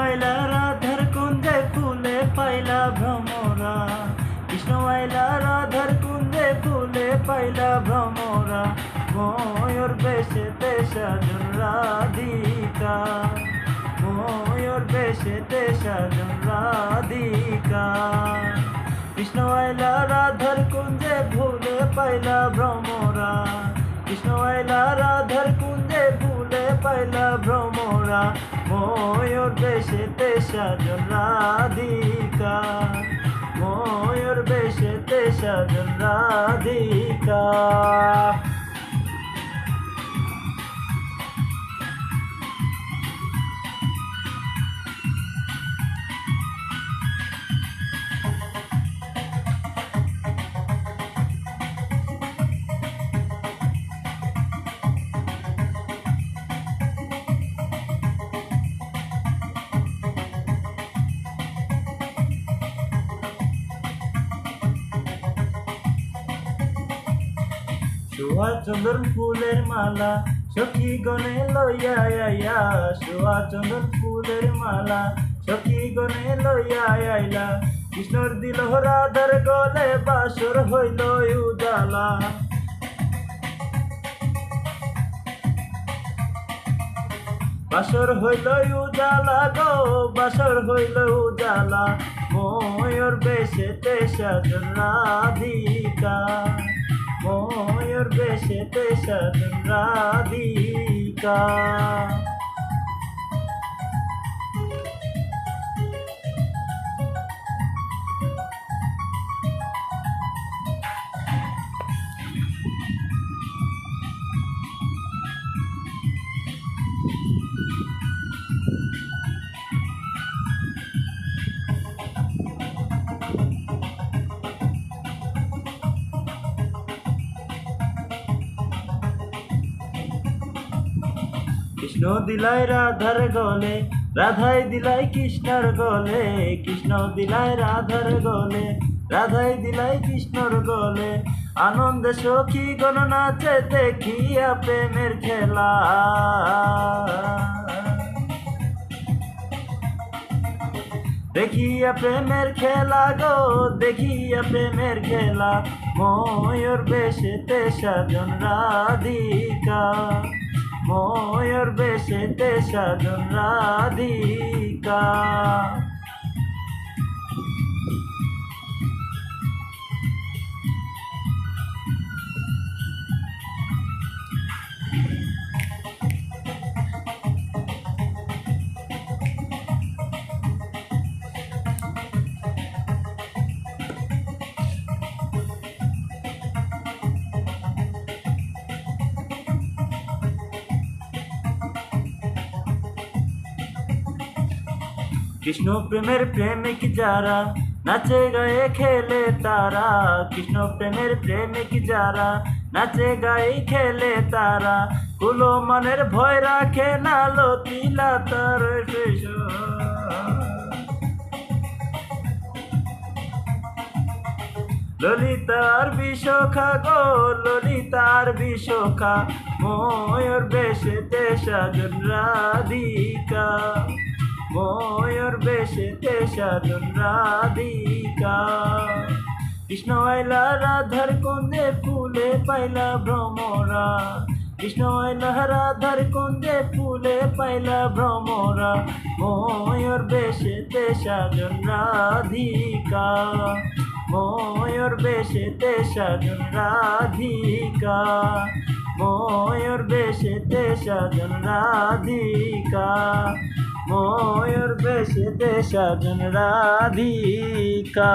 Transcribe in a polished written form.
আইলা রাধার কুঞ্জে ফুলে পাইলা ভ্রমরা, কৃষ্ণ আইলা রাধার কুঞ্জে ফুলে পাইলা ভ্রমরা, ময়ূর বেশেতে সাজন রাধিকা, ময়ূর বেশেতে সাজন রাধিকা। কৃষ্ণ আইলা রাধার কুঞ্জে ফুলে পাইলা ভ্রমরা, কৃষ্ণ আইলা রাধার কুঞ্জে ফুলে পাইলা ভ্রমরা, ময়ূর বেশেতে সাজন রাধিকা, ময়ূর বেশেতে সাজন রাধিকা। সোয়া চন্দন ফুলের মালা সখী গনে লইয়া আইয়া, সোয়া চন্দন ফুলের মালা সখী গনে লইয়া আইলা, কৃষ্ণর দিল রাধার গলে বাসর হইল উজালা, বাসর হইল উজালা গো, বাসর হইল উজালা, ময়ূর বেশেতে সাজন রাধিকা, ময়ূর বেশেতে সাজন রাধিকা। কৃষ্ণ দিলাই রাধার গলে, রাধাই দিলাই কৃষ্ণর গলে, কৃষ্ণ দিলাই রাধার গলে, রাধাই দিলাই কৃষ্ণর গলে, আনন্দে সখী গণ নাচে দেখিয়া প্রেমের খেলা, দেখিয়া প্রেমের খেলা গো, দেখিয়া প্রেমের খেলা, ময়ূর বেশেতে সাজন রাধিকা, ময়ূর বেশেতে সাজন রাধিকা। কৃষ্ণ প্রেমের প্রেমিক যারা নাচে গায়ে খেলে তারা, কৃষ্ণ প্রেমের প্রেমিক যারা নাচে গায়ে খেলে তারা, কুলো মনের ভয় রাখে না লতিলা তার শেষ, ললিতার বিশোখা গো, ললিতার বিশোখা, ময়ূর বেশেতে সাজন রাধিকা, ময়ূর বেশেতে সাজন রাধিকা। কৃষ্ণ আইলা রাধার কুঞ্জে ফুলে পাইলা ভ্রমরা, কৃষ্ণ আইলা রাধার কুঞ্জে ফুলে পাইলা ভ্রমরা, ময়ূর বেশেতে সাজন রাধিকা, ময়ূর বেশেতে সাজন রাধিকা, ময়ূর বেশেতে সাজন রাধিকা, ময়ূর বেশেতে সাজন রাধিকা।